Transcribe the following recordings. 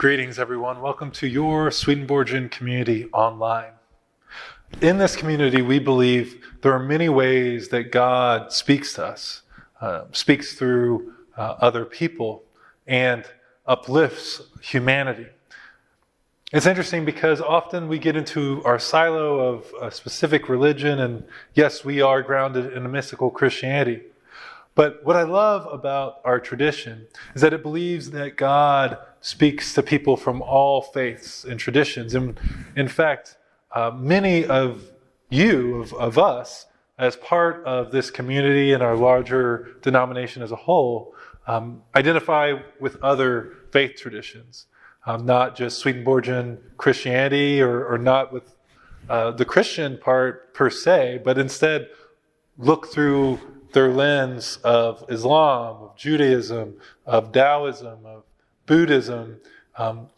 Greetings, everyone. Welcome to your Swedenborgian community online. In this community, we believe there are many ways that God speaks to us, speaks through other people, and uplifts humanity. It's interesting because often we get into our silo of a specific religion, and yes, we are grounded in a mystical Christianity. But what I love about our tradition is that it believes that God speaks to people from all faiths and traditions. And in fact, many of you, of us, as part of this community and our larger denomination as a whole, identify with other faith traditions. Not just Swedenborgian Christianity or not with the Christian part per se, but instead look through their lens of Islam, of Judaism, of Taoism, of Buddhism,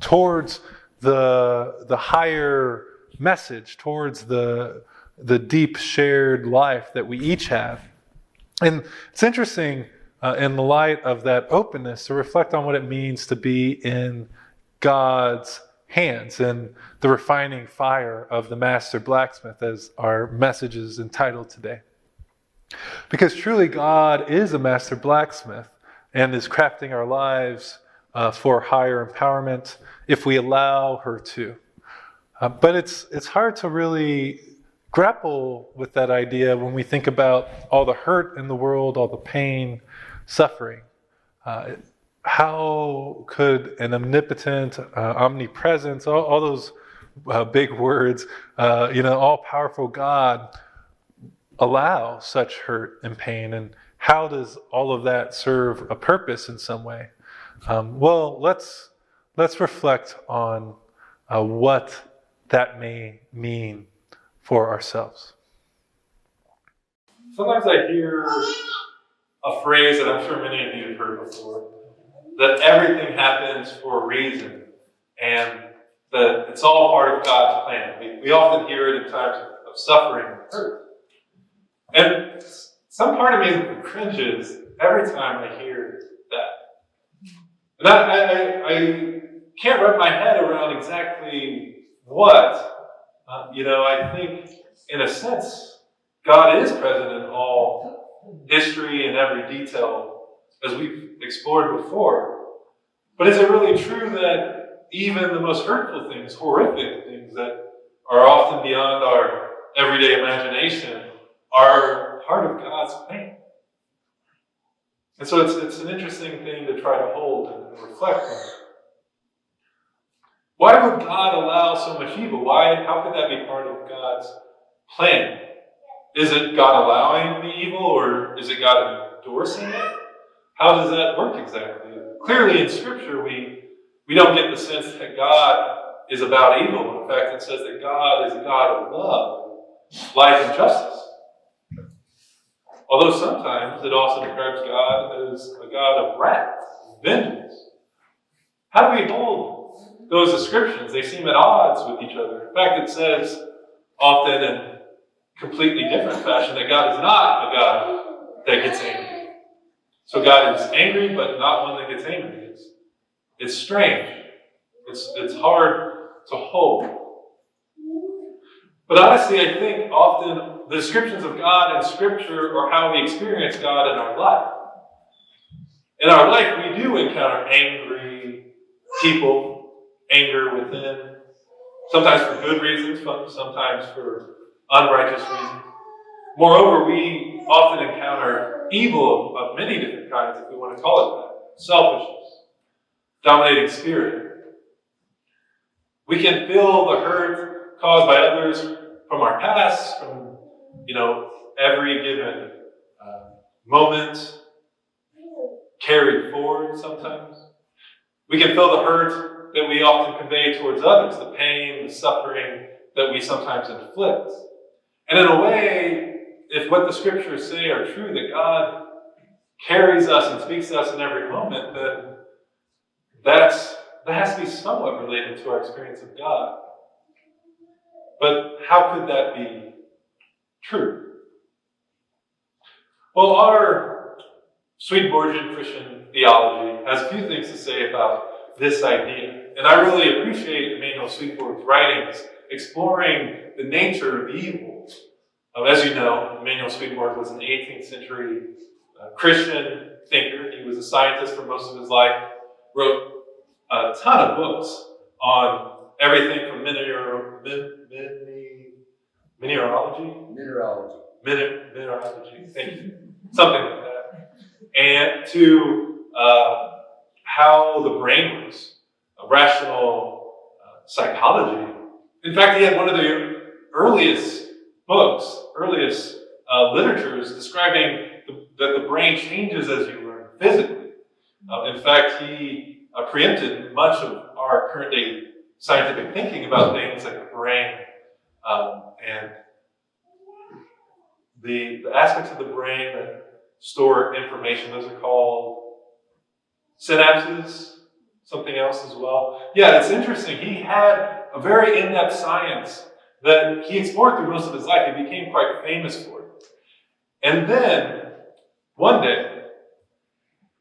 towards the higher message, towards the deep shared life that we each have. And it's interesting in the light of that openness to reflect on what it means to be in God's hands and the refining fire of the master blacksmith, as our message is entitled today. Because truly God is a master blacksmith and is crafting our lives for higher empowerment if we allow her to. But it's hard to really grapple with that idea when we think about all the hurt in the world, all the pain, suffering. How could an omnipotent, omnipresent, all those big words, all-powerful God allow such hurt and pain? And how does all of that serve a purpose in some way? Well, let's reflect on what that may mean for ourselves. Sometimes I hear a phrase that I'm sure many of you have heard before, that everything happens for a reason, and that it's all part of God's plan. We often hear it in times of suffering and hurt. And some part of me cringes every time I hear that. And I can't wrap my head around exactly what. I think, in a sense, God is present in all history and every detail, as we've explored before. But is it really true that even the most hurtful things, horrific things that are often beyond our everyday imagination, are part of God's plan? And so it's an interesting thing to try to hold and reflect on. Why would God allow so much evil? How could that be part of God's plan? Is it God allowing the evil, or is it God endorsing it? How does that work exactly? Clearly in Scripture, we don't get the sense that God is about evil. In fact, it says that God is a God of love, life, and justice. Although sometimes it also describes God as a God of wrath, vengeance. How do we hold those descriptions? They seem at odds with each other. In fact, it says often in completely different fashion that God is not a God that gets angry. So God is angry, but not one that gets angry. It's strange. It's hard to hold. But honestly, I think often the descriptions of God in Scripture are how we experience God in our life. In our life, we do encounter angry people, anger within, sometimes for good reasons, sometimes for unrighteous reasons. Moreover, we often encounter evil of many different kinds, if we want to call it that. Selfishness, dominating spirit. We can feel the hurt caused by others from our past, from every given moment, carried forward sometimes. We can feel the hurt that we often convey towards others, the pain, the suffering that we sometimes inflict. And in a way, if what the Scriptures say are true, that God carries us and speaks to us in every moment, then that has to be somewhat related to our experience of God. But how could that be true? Well, our Swedenborgian Christian theology has a few things to say about this idea. And I really appreciate Emanuel Swedenborg's writings exploring the nature of evil. As you know, Emanuel Swedenborg was an 18th century Christian thinker. He was a scientist for most of his life, wrote a ton of books on everything from mineralogy, thank you, something like that, and to how the brain works, rational psychology. In fact, he had one of the earliest literatures describing that the brain changes as you learn physically. In fact, he preempted much of our current day scientific thinking about things like the brain and the aspects of the brain that store information. Those are called synapses, something else as well. Yeah, it's interesting. He had a very in-depth science that he explored through most of his life. He became quite famous for it. And then, one day,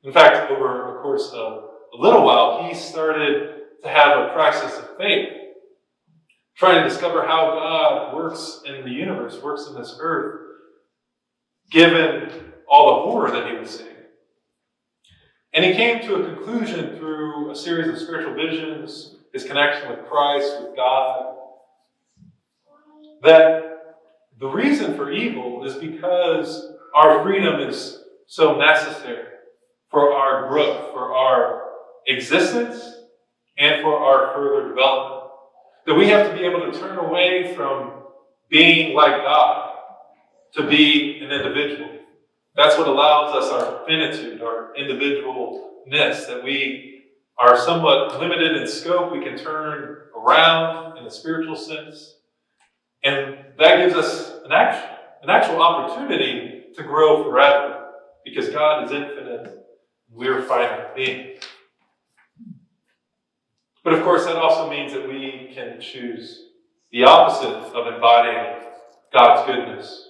in fact, over a course of a little while, he started to have a crisis of faith, trying to discover how God works in the universe, works in this earth, given all the horror that he was seeing. And he came to a conclusion through a series of spiritual visions, his connection with Christ, with God, that the reason for evil is because our freedom is so necessary for our growth, for our existence, and for our further development. That we have to be able to turn away from being like God to be an individual. That's what allows us our finitude, our individualness, that we are somewhat limited in scope. We can turn around in a spiritual sense. And that gives us an actual opportunity to grow forever, because God is infinite, we're finite beings. But of course, that also means that we can choose the opposite of embodying God's goodness,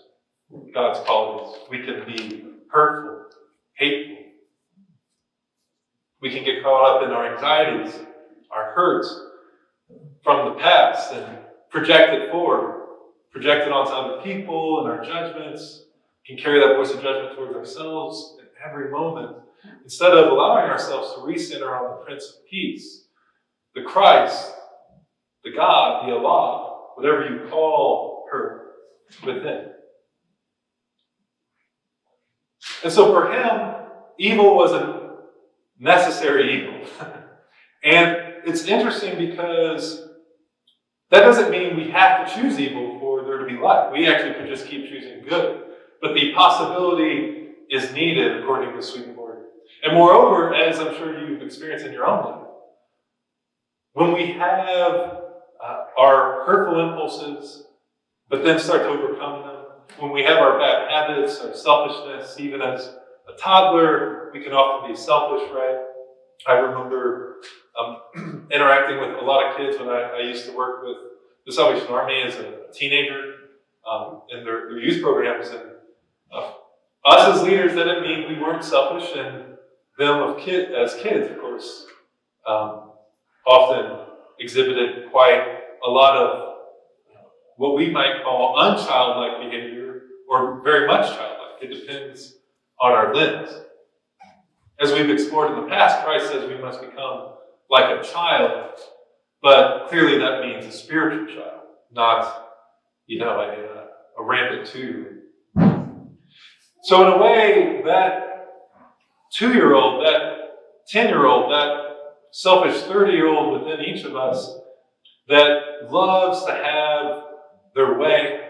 God's qualities. We can be hurtful, hateful. We can get caught up in our anxieties, our hurts from the past, and project it forward, project it onto other people and our judgments. We can carry that voice of judgment towards ourselves at every moment, instead of allowing ourselves to recenter on the Prince of Peace, the Christ, the God, the Allah, whatever you call her, within. And so for him, evil was a necessary evil. And it's interesting because that doesn't mean we have to choose evil for there to be light. We actually could just keep choosing good. But the possibility is needed, according to Swedenborg. And moreover, as I'm sure you've experienced in your own life, when we have our hurtful impulses, but then start to overcome them, when we have our bad habits, our selfishness, even as a toddler, we can often be selfish, right? I remember interacting with a lot of kids when I used to work with the Salvation Army as a teenager in their youth programs. And us as leaders, that didn't mean we weren't selfish, and them as kids, of course, often exhibited quite a lot of what we might call unchildlike behavior, or very much childlike. It depends on our lens. As we've explored in the past, Christ says we must become like a child, but clearly that means a spiritual child, not, a rampant 2. So in a way, that 2-year-old, that 10-year-old, that selfish 30-year-old within each of us that loves to have their way,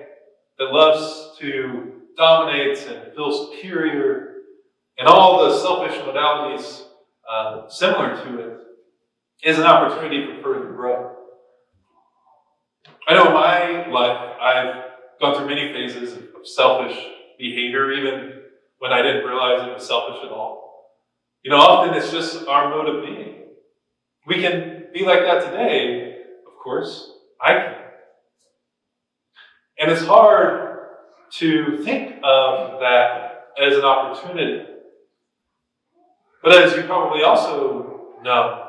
that loves to dominate and feel superior, and all the selfish modalities similar to it, is an opportunity for further growth. I know in my life, I've gone through many phases of selfish behavior, even when I didn't realize it was selfish at all. Often it's just our mode of being. We can be like that today, of course. I can. And it's hard to think of that as an opportunity. But as you probably also know,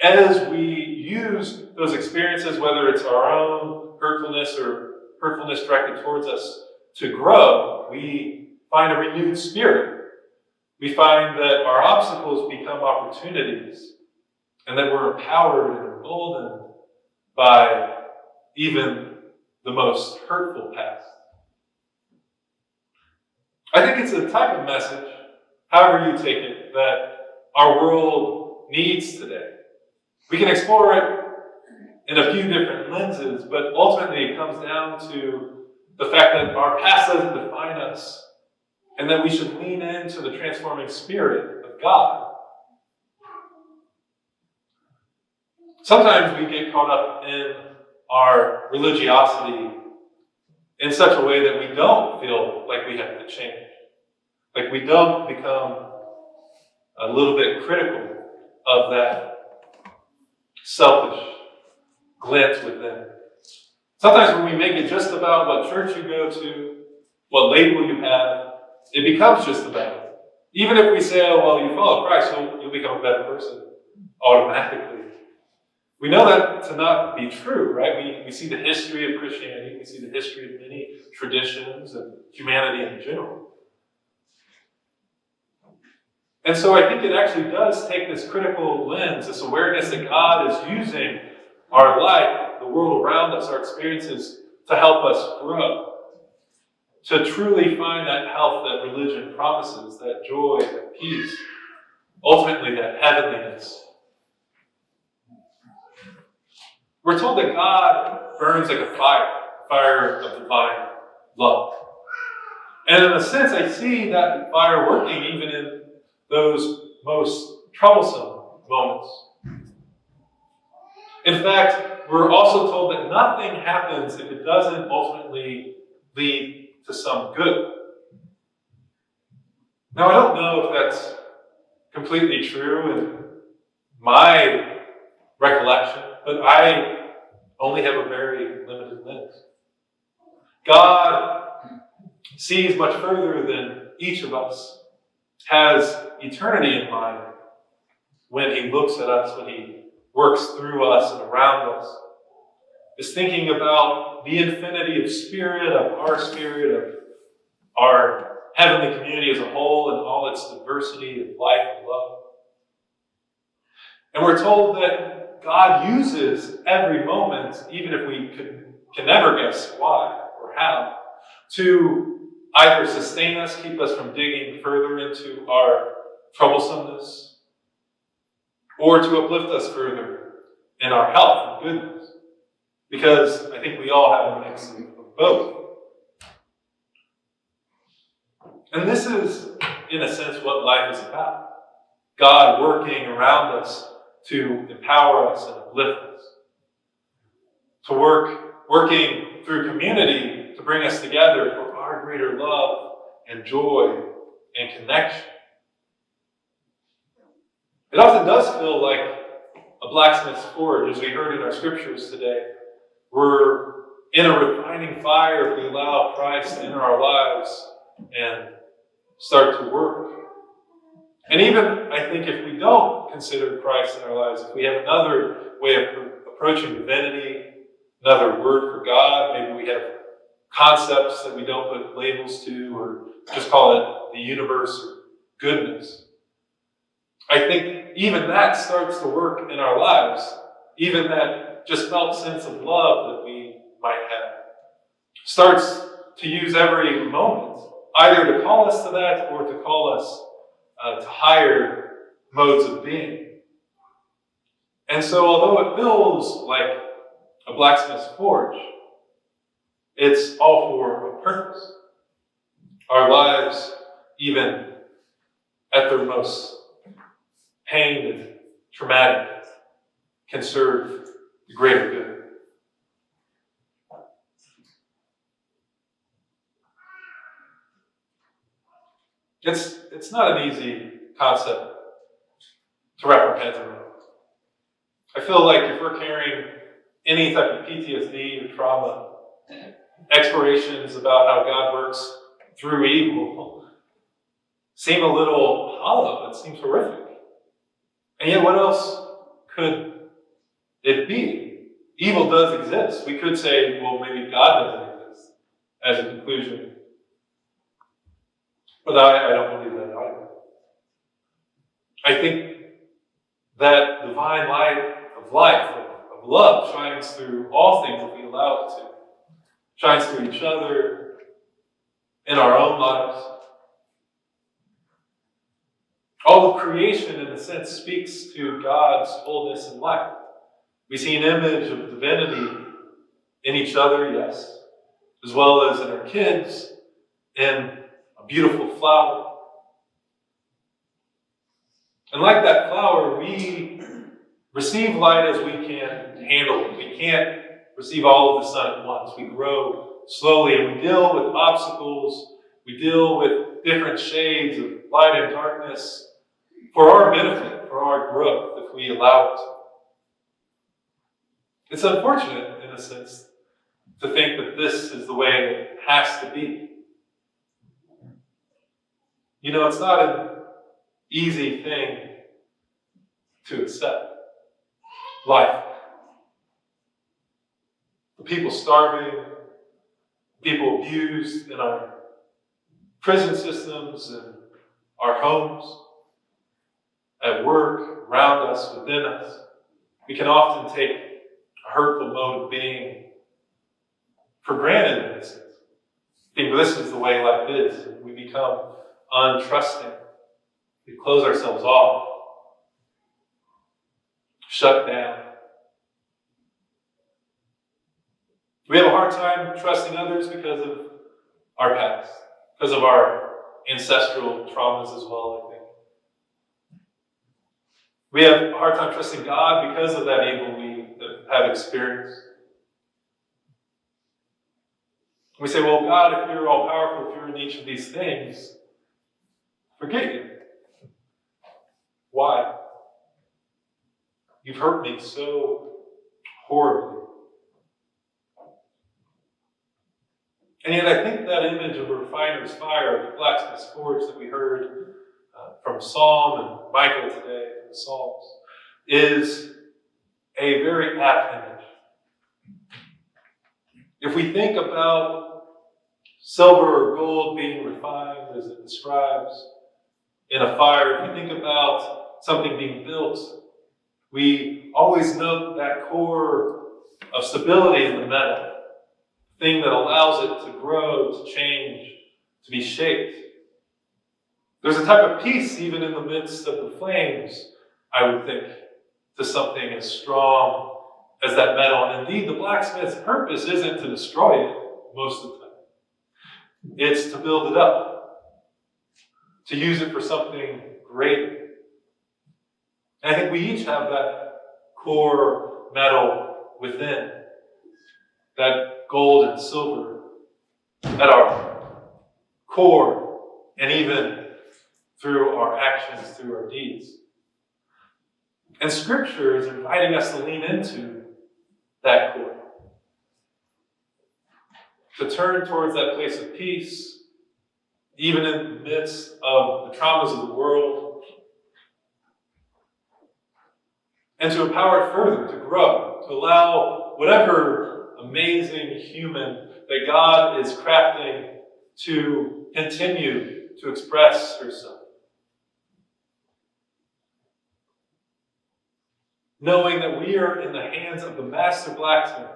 as we use those experiences, whether it's our own hurtfulness or hurtfulness directed towards us, to grow. We find a renewed spirit. We find that our obstacles become opportunities, and that we're empowered and emboldened by even the most hurtful past. I think it's a type of message, however you take it, that our world needs today. We can explore it in a few different lenses, but ultimately it comes down to the fact that our past doesn't define us, and that we should lean into the transforming spirit of God. Sometimes we get caught up in our religiosity in such a way that we don't feel like we have to change. Like we don't become a little bit critical of that selfish glance within. Sometimes when we make it just about what church you go to, what label you have, it becomes just about it. Even if we say, oh, well, you follow Christ, you'll become a better person automatically. We know that to not be true, right? We see the history of Christianity, we see the history of many traditions and humanity in general. And so I think it actually does take this critical lens, this awareness that God is using our life, the world around us, our experiences, to help us grow. To truly find that health that religion promises, that joy, that peace, ultimately that heavenliness. We're told that God burns like a fire of divine love. And in a sense, I see that fire working even in those most troublesome moments. In fact, we're also told that nothing happens if it doesn't ultimately lead to some good. Now, I don't know if that's completely true in my recollection, but I only have a very limited lens. God sees much further than each of us, has eternity in mind when he looks at us, when he works through us and around us, is thinking about the infinity of spirit, of our heavenly community as a whole and all its diversity of life and love. And we're told that God uses every moment, even if we can never guess why or how, to either sustain us, keep us from digging further into our troublesomeness, or to uplift us further in our health and goodness. Because I think we all have a mix of both. And this is, in a sense, what life is about. God working around us to empower us and uplift us. To working through community to bring us together for our greater love and joy and connection. It often does feel like a blacksmith's forge, as we heard in our scriptures today. We're in a refining fire if we allow Christ to enter our lives and start to work. And even, I think, if we don't consider Christ in our lives, if we have another way of approaching divinity, another word for God, maybe we have concepts that we don't put labels to, or just call it the universe or goodness. I think even that starts to work in our lives. Even that just felt sense of love that we might have starts to use every moment, either to call us to that or to call us to higher modes of being. And so although it feels like a blacksmith's forge, it's all for a purpose. Our lives, even at their most pained and traumatic, can serve the greater good. It's not an easy concept to wrap our heads around. I feel like if we're carrying any type of PTSD or trauma, explorations about how God works through evil seem a little hollow. It seems horrific. And yet what else could it be. Evil does exist. We could say, well, maybe God doesn't exist as a conclusion. But I don't believe that either. I think that divine light of life, of love, shines through all things that we allow it to. Shines through each other, in our own lives. All of creation, in a sense, speaks to God's wholeness and life. We see an image of divinity in each other, yes, as well as in our kids, in a beautiful flower. And like that flower, we receive light as we can handle it. We can't receive all of the sun at once. We grow slowly, and we deal with obstacles. We deal with different shades of light and darkness for our benefit, for our growth, if we allow it to. It's unfortunate, in a sense, to think that this is the way it has to be. You know, it's not an easy thing to accept. Life. The people starving, people abused in our prison systems and our homes, at work, around us, within us. We can often take a hurtful mode of being for granted in this sense. Think this is the way life is. We become untrusting. We close ourselves off, shut down. We have a hard time trusting others because of our past, because of our ancestral traumas as well, I think. We have a hard time trusting God because of that evil we have experienced. We say, well, God, if you're all powerful, if you're in each of these things, forget you. Why? You've hurt me so horribly. And yet I think that image of a refiner's fire, the blacksmith's forge that we heard from Psalm and Michael today, from the Psalms, is a very apt image. If we think about silver or gold being refined, as it describes, in a fire, if we think about something being built, we always note that core of stability in the metal, thing that allows it to grow, to change, to be shaped. There's a type of peace even in the midst of the flames, I would think, to something as strong as that metal. And indeed, the blacksmith's purpose isn't to destroy it most of the time. It's to build it up, to use it for something greater. And I think we each have that core metal within, that gold and silver at our core, and even through our actions, through our deeds. And Scripture is inviting us to lean into that core, to turn towards that place of peace, even in the midst of the traumas of the world, and to empower it further, to grow, to allow whatever amazing human that God is crafting to continue to express herself. Knowing that we are in the hands of the master blacksmith,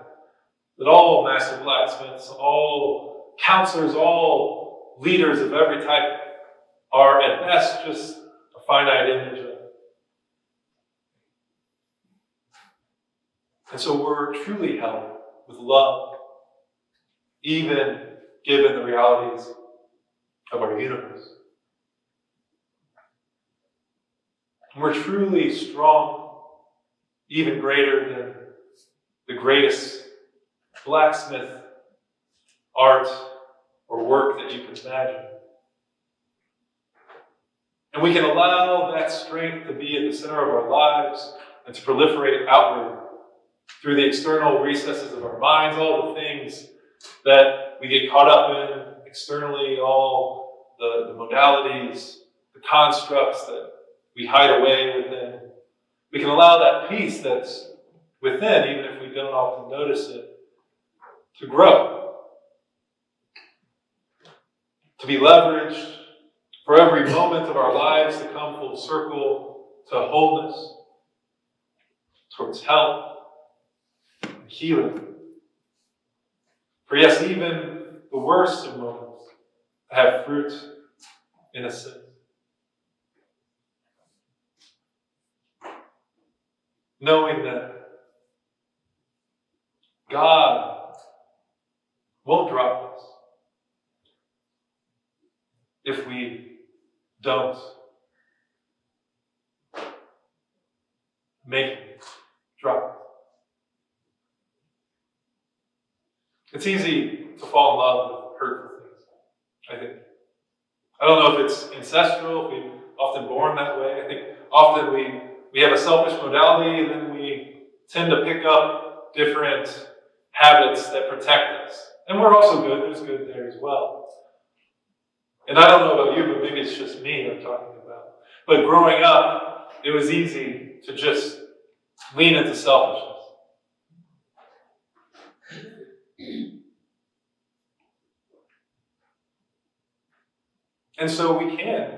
that all master blacksmiths, all counselors, all leaders of every type are at best just a finite image of it. And so we're truly held with love, even given the realities of our universe. And we're truly strong, even greater than the greatest blacksmith art or work that you can imagine. And we can allow that strength to be at the center of our lives and to proliferate outward through the external recesses of our minds, all the things that we get caught up in externally, all the modalities, the constructs that we hide away within. We can allow that peace that's within, even if we don't often notice it, to grow, to be leveraged for every moment of our lives to come full circle to wholeness, towards health and healing. For yes, even the worst of moments have fruit, innocence. Knowing that God won't drop us if we don't make him drop us. It's easy to fall in love with hurtful things, I think. I don't know if it's ancestral, if we're often born that way. I think often we have a selfish modality, and then we tend to pick up different habits that protect us. And we're also good. There's good there as well. And I don't know about you, but maybe it's just me I'm talking about. But growing up, it was easy to just lean into selfishness. And so we can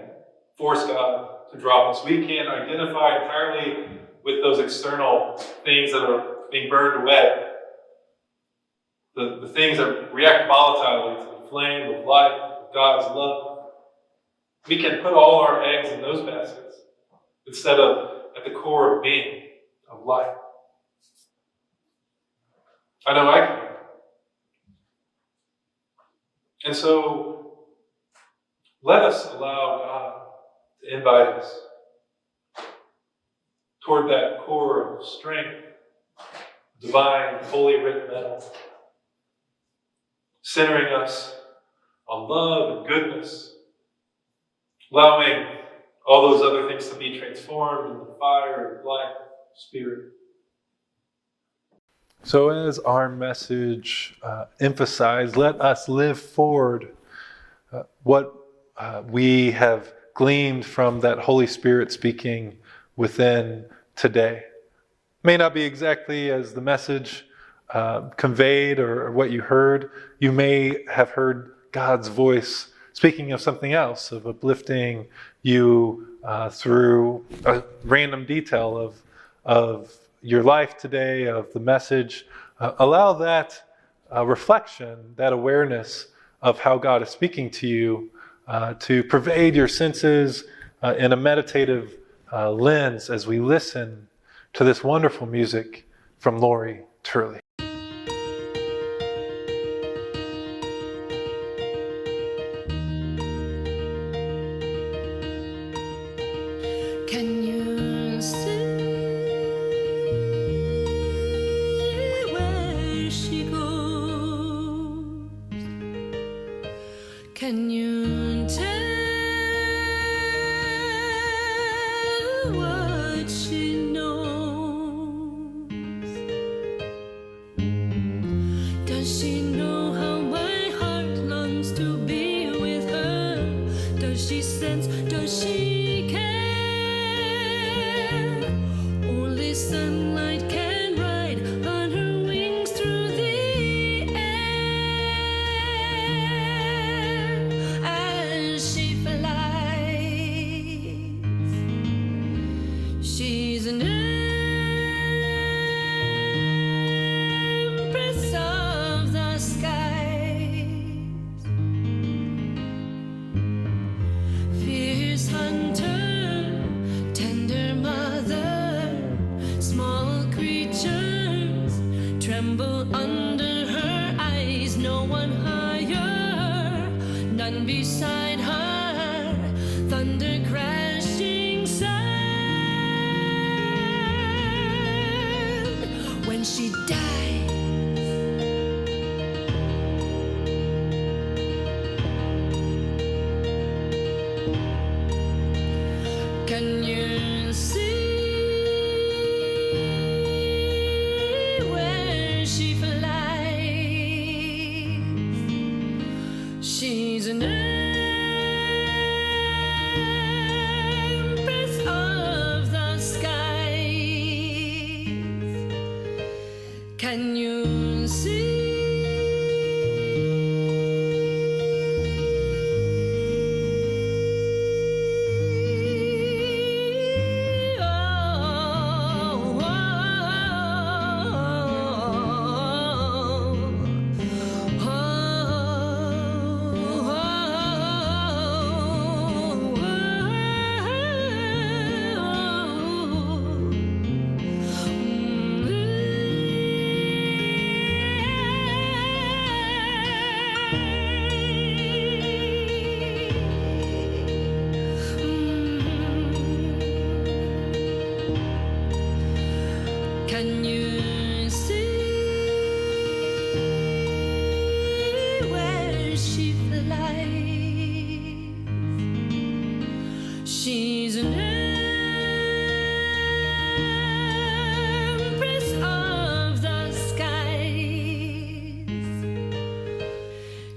force God to drop us. We can identify entirely with those external things that are being burned away. The things that react volatilely to the flame of life, of God's love. We can put all our eggs in those baskets instead of at the core of being, of life. I know I can. And so, let us allow God to invite us toward that core of strength, divine, holy written metal, centering us on love and goodness, allowing all those other things to be transformed in the fire of life, spirit. So as our message emphasized, let us live forward what we have gleaned from that Holy Spirit speaking within today. May not be exactly as the message conveyed or what you heard. You may have heard God's voice speaking of something else, of uplifting you through a random detail of your life today, of the message. Allow that reflection, that awareness of how God is speaking to you to pervade your senses in a meditative lens as we listen to this wonderful music from Lori Turley. Can you see where she goes? Can you tell what she knows? Does she know how my heart longs to be with her? Does she sense, does she care? Only sunlight can ride on her wings through the air as she flies. She's an empress of the skies, fierce hunter, tender mother. Small creatures tremble under her eyes. No one higher, none beside her. Thunder crashing sound when she dies. Can you see where she flies? She's an empress of the skies,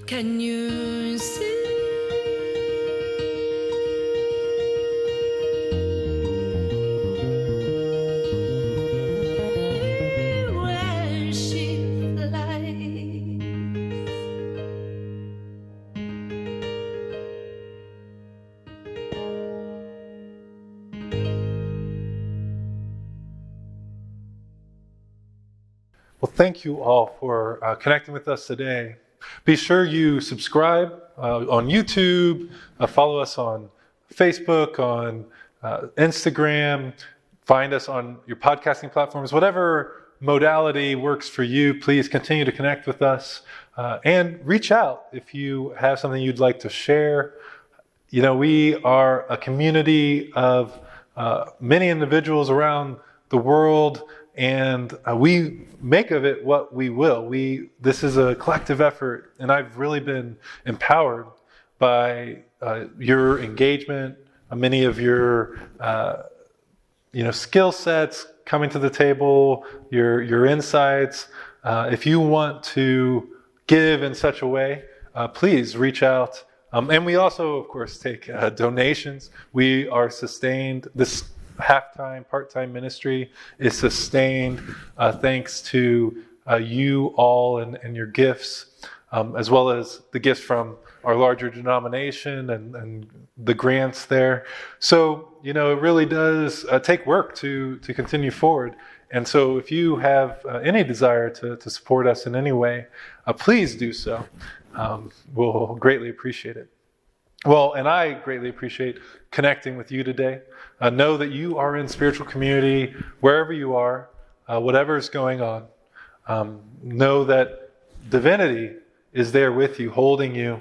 Can you see? Where she flies. Well, thank you all for connecting with us today. Be sure you subscribe on YouTube, follow us on Facebook, on Instagram, find us on your podcasting platforms, whatever modality works for you. Please continue to connect with us and reach out if you have something you'd like to share. You know, we are a community of many individuals around the world, and we make of it what we will. This is a collective effort, and I've really been empowered by your engagement, many of your skill sets coming to the table, your insights. If you want to give in such a way, please reach out. And we also, of course, take donations. We are sustained. This half-time, part-time ministry is sustained thanks to you all and your gifts, as well as the gifts from our larger denomination and the grants there. So, it really does take work to continue forward. And so if you have any desire to support us in any way, please do so. We'll greatly appreciate it. Well, and I greatly appreciate connecting with you today. Know that you are in spiritual community wherever you are, whatever is going on. Know that divinity is there with you, holding you,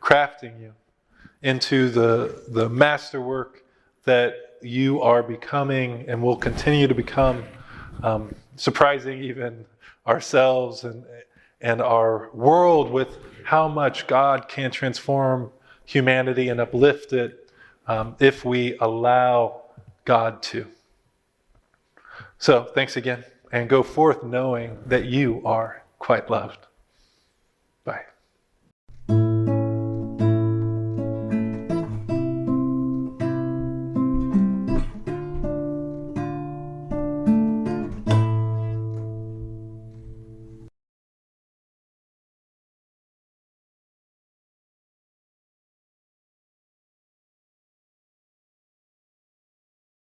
crafting you into the masterwork that you are becoming and will continue to become, surprising even ourselves and our world with how much God can transform humanity and uplift it if we allow God to. So thanks again, and go forth knowing that you are quite loved. Bye.